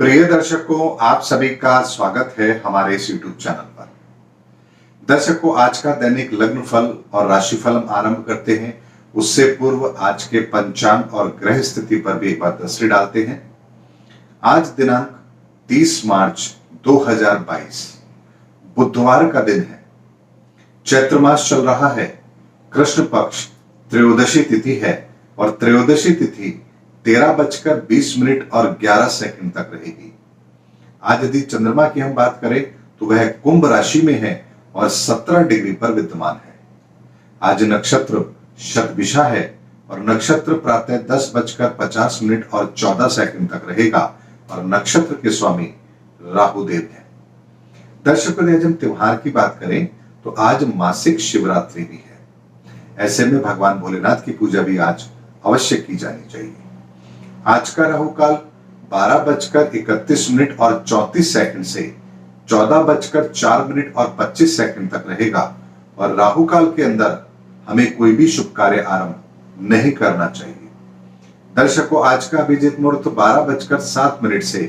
प्रिय दर्शकों, आप सभी का स्वागत है हमारे इस YouTube चैनल पर। दर्शकों, आज का दैनिक लग्न फल और राशिफल हम आरंभ करते हैं। उससे पूर्व आज के पंचांग और ग्रह स्थिति पर भी एक बार दृष्टि डालते हैं। आज दिनांक 30 मार्च 2022 बुधवार का दिन है। चैत्र मास चल रहा है। कृष्ण पक्ष त्रयोदशी तिथि है और त्रयोदशी तिथि 13:20 और 11 तक रहेगी। आज यदि चंद्रमा की हम बात करें तो वह कुंभ राशि में है और 17 डिग्री पर विद्यमान है। आज नक्षत्र शतभिषा है और नक्षत्र प्रातः 10:50 और 14 तक रहेगा और नक्षत्र के स्वामी राहुदेव है। दर्शकों, यदि हम त्योहार की बात करें तो आज मासिक शिवरात्रि भी है। ऐसे में भगवान भोलेनाथ की पूजा भी आज अवश्य की जानी चाहिए। आज का राहु काल 12:31 और 34 से 14:04 और 25 तक रहेगा और राहु काल के अंदर हमें कोई भी शुभ कार्य आरंभ नहीं करना चाहिए। दर्शकों, आज का अभिजीत मुहूर्त 12:07 से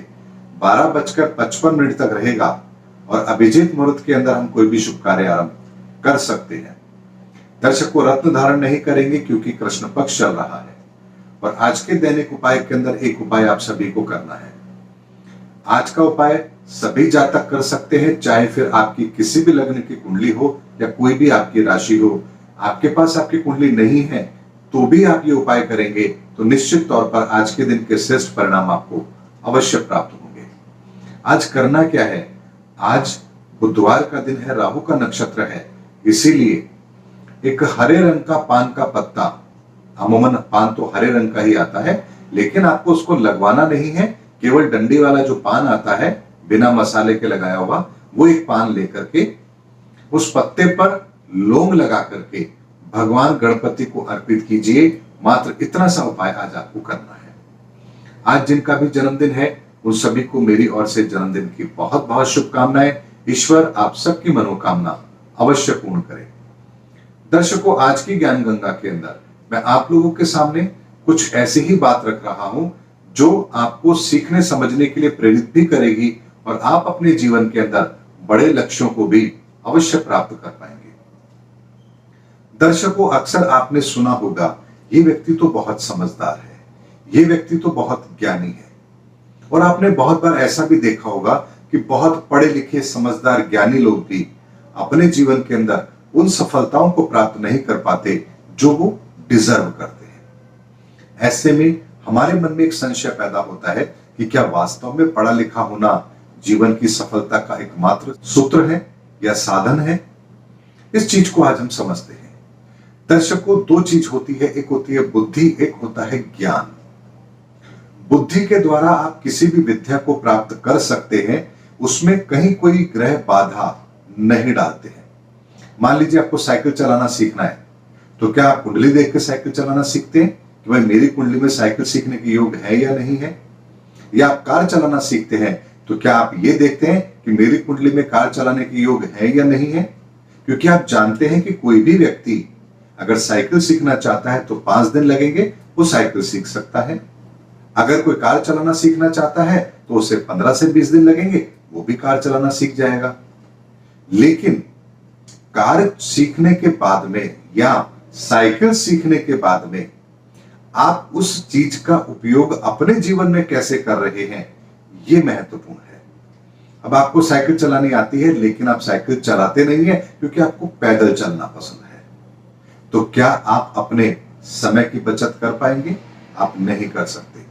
12:55 तक रहेगा और अभिजीत मुहूर्त के अंदर हम कोई भी शुभ कार्य आरंभ कर सकते हैं। दर्शकों, रत्न धारण नहीं करेंगे क्योंकि कृष्ण पक्ष चल रहा है और आज के दैनिक उपाय के अंदर एक उपाय आप सभी को करना है। आज का उपाय सभी जातक कर सकते हैं, चाहे फिर आपकी किसी भी लग्न की कुंडली हो या कोई भी आपकी राशि हो। आपके पास आपकी कुंडली नहीं है तो भी आप ये उपाय करेंगे तो निश्चित तौर पर आज के दिन के श्रेष्ठ परिणाम आपको अवश्य प्राप्त होंगे। आज करना क्या है? आज बुधवार का दिन है, राहु का नक्षत्र है, इसीलिए एक हरे रंग का पान का पत्ता, अमूमन पान तो हरे रंग का ही आता है, लेकिन आपको उसको लगवाना नहीं है। केवल डंडी वाला जो पान आता है बिना मसाले के लगाया हुआ, वो एक पान लेकर के उस पत्ते पर लौंग लगा करके भगवान गणपति को अर्पित कीजिए। मात्र इतना सा उपाय आज आपको करना है। आज जिनका भी जन्मदिन है उन सभी को मेरी ओर से जन्मदिन की बहुत बहुत शुभकामनाएं। ईश्वर आप सबकी मनोकामना अवश्य पूर्ण करे। दर्शकों, आज की ज्ञान गंगा के अंदर मैं आप लोगों के सामने कुछ ऐसी ही बात रख रहा हूं जो आपको सीखने समझने के लिए प्रेरित भी करेगी और आप अपने जीवन के अंदर बड़े लक्ष्यों को भी अवश्य प्राप्त कर पाएंगे। दर्शकों, अक्सर आपने सुना होगा ये व्यक्ति तो बहुत समझदार है, ये व्यक्ति तो बहुत ज्ञानी है। और आपने बहुत बार ऐसा भी देखा होगा कि बहुत पढ़े लिखे समझदार ज्ञानी लोग भी अपने जीवन के अंदर उन सफलताओं को प्राप्त नहीं कर पाते जो वो डिजर्व करते हैं। ऐसे में हमारे मन में एक संशय पैदा होता है कि क्या वास्तव में पढ़ा लिखा होना जीवन की सफलता का एकमात्र सूत्र है या साधन है? इस चीज को आज हम समझते हैं। दर्शकों, दो चीज होती है, एक होती है बुद्धि, एक होता है ज्ञान। बुद्धि के द्वारा आप किसी भी विद्या को प्राप्त कर सकते हैं, उसमें कहीं कोई ग्रह बाधा नहीं डालते हैं। मान लीजिए आपको साइकिल चलाना सीखना है तो क्या आप कुंडली देख के साइकिल चलाना सीखते हैं कि भाई मेरी कुंडली में साइकिल सीखने के योग है या नहीं है? या आप कार चलाना सीखते हैं तो क्या आप ये देखते हैं कि मेरी कुंडली में कार चलाने के योग है या नहीं है? क्योंकि आप जानते हैं कि कोई भी व्यक्ति अगर साइकिल सीखना चाहता है तो 5 दिन लगेंगे, वो साइकिल सीख सकता है। अगर कोई कार चलाना सीखना चाहता है तो उसे 15 से 20 दिन लगेंगे, वो भी कार चलाना सीख जाएगा। लेकिन कार सीखने के बाद में या साइकिल सीखने के बाद में आप उस चीज का उपयोग अपने जीवन में कैसे कर रहे हैं, यह महत्वपूर्ण है। अब आपको साइकिल चलानी आती है लेकिन आप साइकिल चलाते नहीं है क्योंकि आपको पैदल चलना पसंद है, तो क्या आप अपने समय की बचत कर पाएंगे? आप नहीं कर सकते।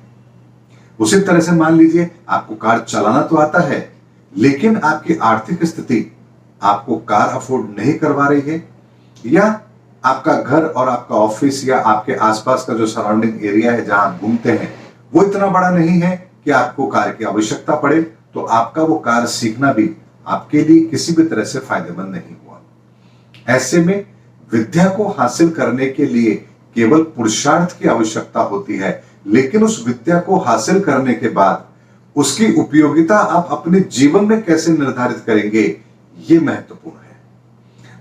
उसी तरह से मान लीजिए आपको कार चलाना तो आता है लेकिन आपकी आर्थिक स्थिति आपको कार अफोर्ड नहीं करवा रही है, या आपका घर और आपका ऑफिस या आपके आसपास का जो सराउंडिंग एरिया है जहां आप घूमते हैं वो इतना बड़ा नहीं है कि आपको कार की आवश्यकता पड़े, तो आपका वो कार सीखना भी आपके लिए किसी भी तरह से फायदेमंद नहीं हुआ। ऐसे में विद्या को हासिल करने के लिए केवल पुरुषार्थ की आवश्यकता होती है, लेकिन उस विद्या को हासिल करने के बाद उसकी उपयोगिता आप अपने जीवन में कैसे निर्धारित करेंगे, ये महत्वपूर्ण है।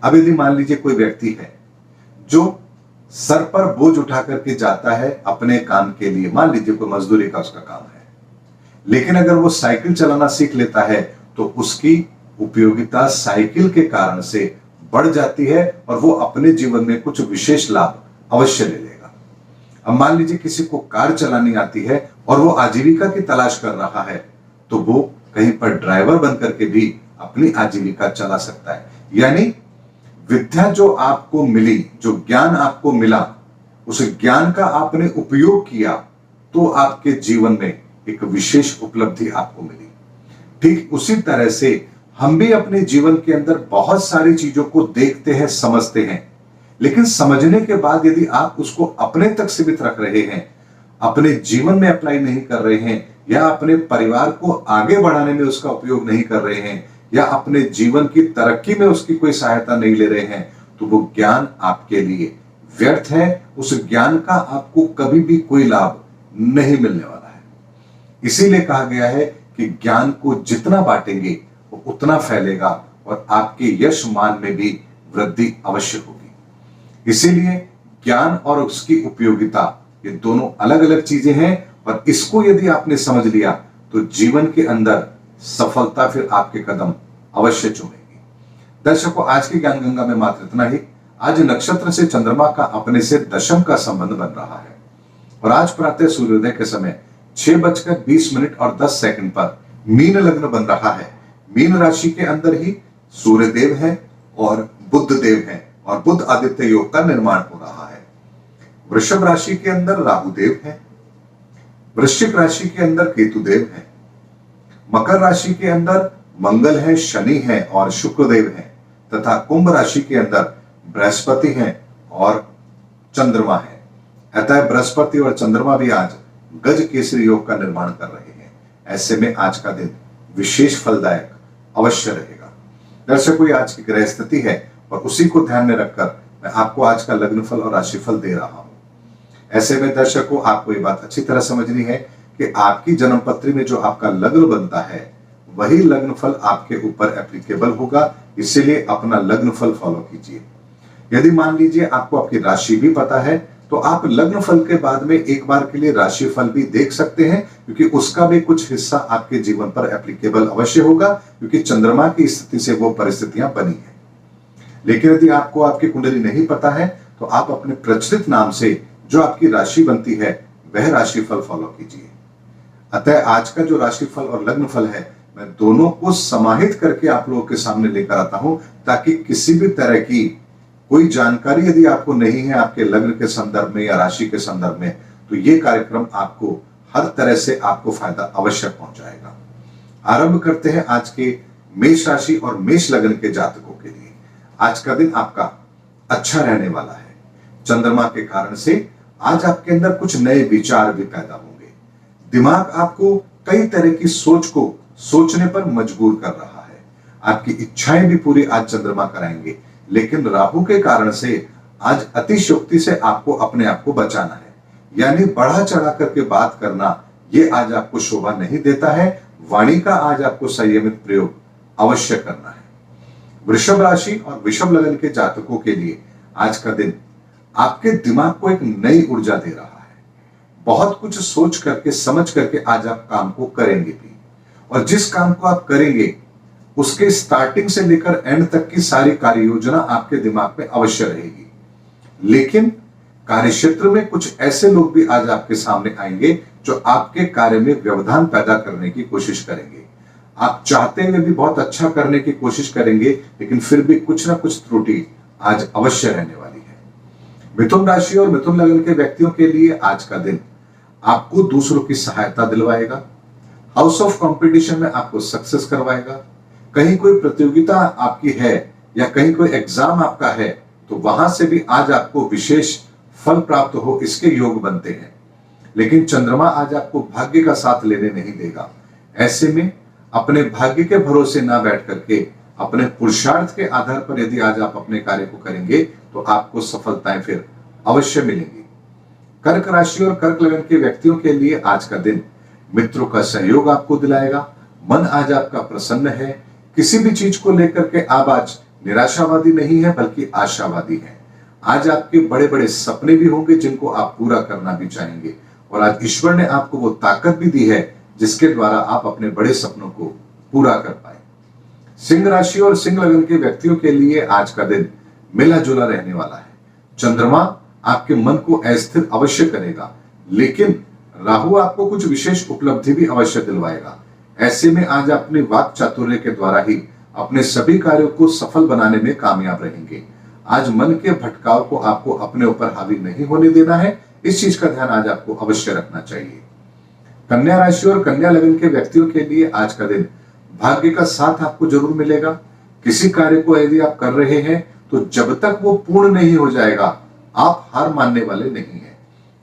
अब यदि मान लीजिए कोई व्यक्ति है जो सर पर बोझ उठा करके जाता है अपने काम के लिए, मान लीजिए कोई मजदूरी का उसका काम है, लेकिन अगर वो साइकिल चलाना सीख लेता है तो उसकी उपयोगिता साइकिल के कारण से बढ़ जाती है और वो अपने जीवन में कुछ विशेष लाभ अवश्य ले लेगा। अब मान लीजिए किसी को कार चलानी आती है और वो आजीविका की तलाश कर रहा है, तो वो कहीं पर ड्राइवर बन करके भी अपनी आजीविका चला सकता है। यानी विद्या जो आपको मिली, जो ज्ञान आपको मिला, उस ज्ञान का आपने उपयोग किया तो आपके जीवन में एक विशेष उपलब्धि आपको मिली। ठीक उसी तरह से हम भी अपने जीवन के अंदर बहुत सारी चीजों को देखते हैं, समझते हैं, लेकिन समझने के बाद यदि आप उसको अपने तक सीमित रख रहे हैं, अपने जीवन में अप्लाई नहीं कर रहे हैं, या अपने परिवार को आगे बढ़ाने में उसका उपयोग नहीं कर रहे हैं, या अपने जीवन की तरक्की में उसकी कोई सहायता नहीं ले रहे हैं, तो वो ज्ञान आपके लिए व्यर्थ है। उस ज्ञान का आपको कभी भी कोई लाभ नहीं मिलने वाला है। इसीलिए कहा गया है कि ज्ञान को जितना बांटेंगे वो उतना फैलेगा और आपके यश मान में भी वृद्धि अवश्य होगी। इसीलिए ज्ञान और उसकी उपयोगिता ये दोनों अलग अलग चीजें हैं, और इसको यदि आपने समझ लिया तो जीवन के अंदर सफलता फिर आपके कदम अवश्य चूमेगी। दर्शकों, आज की ज्ञान गंगा में मात्र इतना ही। आज नक्षत्र से चंद्रमा का अपने से दशम का संबंध बन रहा है और आज प्रातः सूर्योदय के समय 6:20 और 10 सेकंड पर मीन लग्न बन रहा है। मीन राशि के अंदर ही सूर्यदेव है और बुध देव है और बुध आदित्य योग का निर्माण हो रहा है। वृषभ राशि के अंदर राहु देव है, वृश्चिक राशि के अंदर केतु देव है, मकर राशि के अंदर मंगल है, शनि है और शुक्रदेव है, तथा कुंभ राशि के अंदर बृहस्पति है और चंद्रमा है। अतः बृहस्पति और चंद्रमा भी आज गज केसरी योग का निर्माण कर रहे हैं। ऐसे में आज का दिन विशेष फलदायक अवश्य रहेगा। दर्शकों, ये आज की ग्रह स्थिति है और उसी को ध्यान में रखकर मैं आपको आज का लग्नफल और राशिफल दे रहा हूं। ऐसे में दर्शकों, आपको ये बात अच्छी तरह समझनी है कि आपकी जन्मपत्री में जो आपका लग्न बनता है वही लग्नफल आपके ऊपर एप्लीकेबल होगा। इसीलिए अपना लग्नफल फॉलो कीजिए। यदि मान लीजिए आपको आपकी राशि भी पता है तो आप लग्नफल के बाद में एक बार के लिए राशिफल भी देख सकते हैं, क्योंकि उसका भी कुछ हिस्सा आपके जीवन पर एप्लीकेबल अवश्य होगा, क्योंकि चंद्रमा की स्थिति से वो परिस्थितियां बनी है। लेकिन यदि आपको आपकी कुंडली नहीं पता है तो आप अपने प्रचलित नाम से जो आपकी राशि बनती है वह राशिफल फॉलो कीजिए। अतः आज का जो राशिफल और लग्नफल है मैं दोनों को समाहित करके आप लोगों के सामने लेकर आता हूं, ताकि किसी भी तरह की कोई जानकारी यदि आपको नहीं है आपके लग्न के संदर्भ में या राशि के संदर्भ में, तो ये कार्यक्रम आपको हर तरह से आपको फायदा अवश्य पहुंचाएगा। आरंभ करते हैं आज के मेष राशि और मेष लग्न के जातकों के लिए। आज का दिन आपका अच्छा रहने वाला है। चंद्रमा के कारण से आज आपके अंदर कुछ नए विचार भी पैदा होंगे। दिमाग आपको कई तरह की सोच को सोचने पर मजबूर कर रहा है। आपकी इच्छाएं भी पूरी आज चंद्रमा कराएंगे, लेकिन राहु के कारण से आज अतिशयोक्ति से आपको अपने आप को बचाना है। यानी बढ़ा चढ़ा करके बात करना ये आज आपको शोभा नहीं देता है। वाणी का आज आपको संयमित प्रयोग अवश्य करना है। वृषभ राशि और वृषभ लग्न के जातकों के लिए आज का दिन आपके दिमाग को एक नई ऊर्जा दे रहा है। बहुत कुछ सोच करके समझ करके आज आप काम को करेंगे भी, और जिस काम को आप करेंगे उसके स्टार्टिंग से लेकर एंड तक की सारी कार्य योजना आपके दिमाग में अवश्य रहेगी। लेकिन कार्यक्षेत्र में कुछ ऐसे लोग भी आज आपके सामने आएंगे जो आपके कार्य में व्यवधान पैदा करने की कोशिश करेंगे। आप चाहते हुए भी बहुत अच्छा करने की कोशिश करेंगे, लेकिन फिर भी कुछ ना कुछ त्रुटि आज अवश्य रहने वाली है। मिथुन राशि और मिथुन लग्न के व्यक्तियों के लिए आज का दिन आपको दूसरों की सहायता दिलवाएगा। हाउस ऑफ कंपटीशन में आपको सक्सेस करवाएगा। कहीं कोई प्रतियोगिता आपकी है या कहीं कोई एग्जाम आपका है तो वहां से भी आज आपको विशेष फल प्राप्त हो, इसके योग बनते हैं। लेकिन चंद्रमा आज आपको भाग्य का साथ लेने नहीं देगा। ऐसे में अपने भाग्य के भरोसे ना बैठ करके अपने पुरुषार्थ के आधार पर यदि आज आप अपने कार्य को करेंगे तो आपको सफलताएं फिर अवश्य मिलेंगी। कर्क राशि और कर्क लग्न के व्यक्तियों के लिए आज का दिन मित्रों का सहयोग आपको दिलाएगा। मन आज आपका प्रसन्न है। किसी भी चीज को लेकर के आप आज निराशावादी नहीं है बल्कि आशावादी है। आज आपके बड़े बड़े सपने भी होंगे जिनको आप पूरा करना भी चाहेंगे, और आज ईश्वर ने आपको वो ताकत भी दी है जिसके द्वारा आप अपने बड़े सपनों को पूरा कर पाए। सिंह राशि और सिंह लगन के व्यक्तियों के लिए आज का दिन मिला जुला रहने वाला है। चंद्रमा आपके मन को अस्थिर अवश्य करेगा, लेकिन राहु आपको कुछ विशेष उपलब्धि भी अवश्य दिलवाएगा। ऐसे में आज अपनी वाक चातुर्य के द्वारा ही अपने सभी कार्यों को सफल बनाने में कामयाब रहेंगे। आज मन के भटकाव को आपको अपने ऊपर हावी नहीं होने देना है, इस चीज का ध्यान आज आपको अवश्य रखना चाहिए। कन्या राशि और कन्या लगन के व्यक्तियों के लिए आज का दिन भाग्य का साथ आपको जरूर मिलेगा। किसी कार्य को यदि आप कर रहे हैं तो जब तक वो पूर्ण नहीं हो जाएगा आप हार मानने वाले नहीं हैं।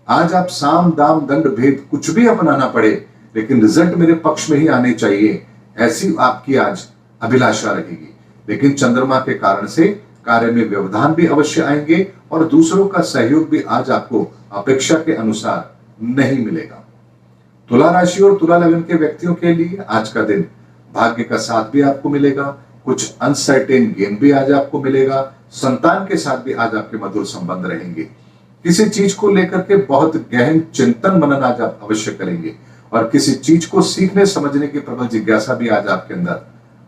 आज आप साम दाम दंड भेद कुछ भी अपनाना पड़े, लेकिन रिजल्ट मेरे पक्ष में ही आने चाहिए, ऐसी आपकी आज अभिलाषा रहेगी। लेकिन चंद्रमा के कारण से कार्य में व्यवधान भी अवश्य आएंगे और दूसरों का सहयोग भी आज आपको अपेक्षा के अनुसार नहीं मिलेगा। तुला राशि और तुला लगन के व्यक्तियों के लिए आज का दिन भाग्य का साथ भी आपको मिलेगा। कुछ अनसर्टेन गेम भी आज आपको मिलेगा। संतान के साथ भी आज आपके मधुर संबंध रहेंगे। किसी चीज को लेकर के बहुत गहन चिंतन मनन आज आप अवश्य करेंगे और किसी चीज को सीखने समझने की प्रबल जिज्ञासा भी आज आपके अंदर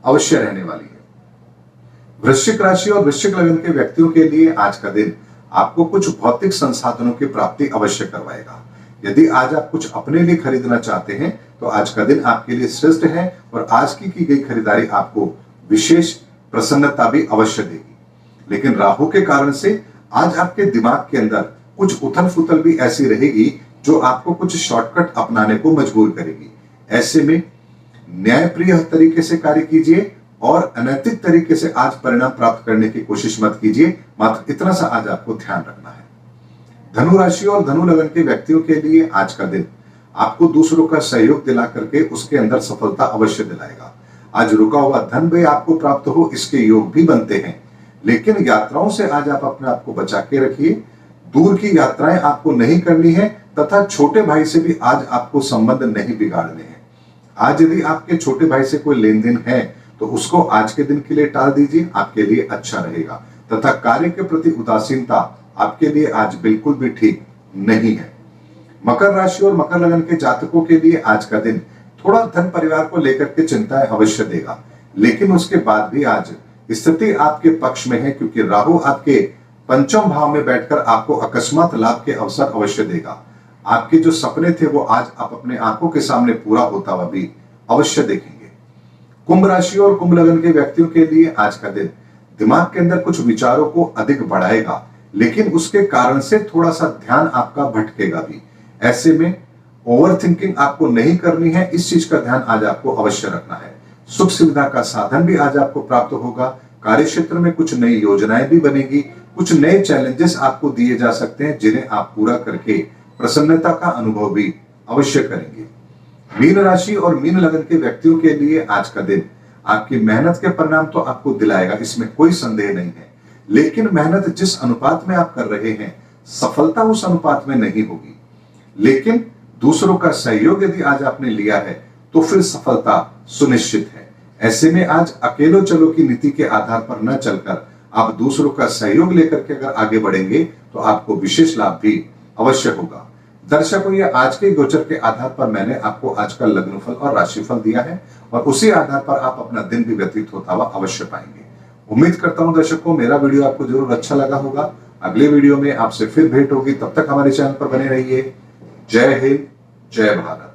अवश्य रहने वाली है। वृश्चिक राशि और वृश्चिक लगन के व्यक्तियों के लिए आज का दिन आपको कुछ भौतिक संसाधनों की प्राप्ति अवश्य करवाएगा। यदि आज आप कुछ अपने लिए खरीदना चाहते हैं तो आज का दिन आपके लिए श्रेष्ठ है और आज की गई खरीदारी आपको विशेष प्रसन्नता भी अवश्य देगी। लेकिन राहु के कारण से आज आपके दिमाग के अंदर कुछ उथल फुथल भी ऐसी रहेगी जो आपको कुछ शॉर्टकट अपनाने को मजबूर करेगी। ऐसे में न्यायप्रिय तरीके से कार्य कीजिए और अनैतिक तरीके से आज परिणाम प्राप्त करने की कोशिश मत कीजिए। मात्र इतना सा आज आपको ध्यान रखना है। धनु राशि और धनु लगन के व्यक्तियों के लिए आज का दिन आपको दूसरों का सहयोग दिला करके उसके अंदर सफलता अवश्य दिलाएगा। आज रुका हुआ धन भी आपको प्राप्त हो, इसके योग भी बनते हैं। लेकिन यात्राओं से आज आप अपने आप को बचा के रखिए। दूर की यात्राएं आपको नहीं करनी है तथा छोटे भाई से भी आज आपको संबंध नहीं बिगाड़ने हैं। आज यदि आपके छोटे भाई से कोई लेन देन है तो उसको आज के दिन के लिए टाल दीजिए, आपके लिए अच्छा रहेगा। तथा कार्य के प्रति उदासीनता आपके लिए आज बिल्कुल भी ठीक नहीं है। मकर राशि और मकर लगन के जातकों के लिए आज का दिन थोड़ा धन परिवार को लेकर के चिंताएं अवश्य देगा, लेकिन उसके बाद भी आज स्थिति आपके पक्ष में है, क्योंकि राहु आपके पंचम भाव में बैठकर आपको अकस्मात लाभ के अवसर अवश्य देगा। आपके जो सपने थे वो आज आप अपने आंखों के सामने पूरा होता हुआ भी अवश्य देखेंगे। कुंभ राशि और कुंभ लगन के व्यक्तियों के लिए आज का दिन दिमाग के अंदर कुछ विचारों को अधिक बढ़ाएगा, लेकिन उसके कारण से थोड़ा सा ध्यान आपका भटकेगा भी। ऐसे में ओवर थिंकिंग आपको नहीं करनी है, इस चीज का ध्यान आज आपको अवश्य रखना है। सुख सुविधा का साधन भी आज आपको प्राप्त होगा। कार्य क्षेत्र में कुछ नई योजनाएं भी बनेगी। कुछ नए चैलेंजेस आपको दिए जा सकते हैं जिन्हें आप पूरा करके प्रसन्नता का अनुभव भी अवश्य करेंगे। मीन राशि और मीन लगन के व्यक्तियों के लिए आज का दिन आपकी मेहनत के परिणाम तो आपको दिलाएगा, इसमें कोई संदेह नहीं है। लेकिन मेहनत जिस अनुपात में आप कर रहे हैं, सफलता उस अनुपात में नहीं होगी। लेकिन दूसरों का सहयोग यदि आज आपने लिया है तो फिर सफलता सुनिश्चित है। ऐसे में आज अकेलो चलो की नीति के आधार पर न चलकर आप दूसरों का सहयोग लेकर के अगर आगे बढ़ेंगे तो आपको विशेष लाभ भी अवश्य होगा। दर्शकों, ये आज के गोचर के आधार पर मैंने आपको आज का लग्नफल और राशिफल दिया है और उसी आधार पर आप अपना दिन भी व्यतीत होता हुआ अवश्य पाएंगे। उम्मीद करता हूं दर्शकों मेरा वीडियो आपको जरूर अच्छा लगा होगा। अगले वीडियो में आपसे फिर भेंट होगी, तब तक हमारे चैनल पर बने रहिए। जय हिंद, जय भारत।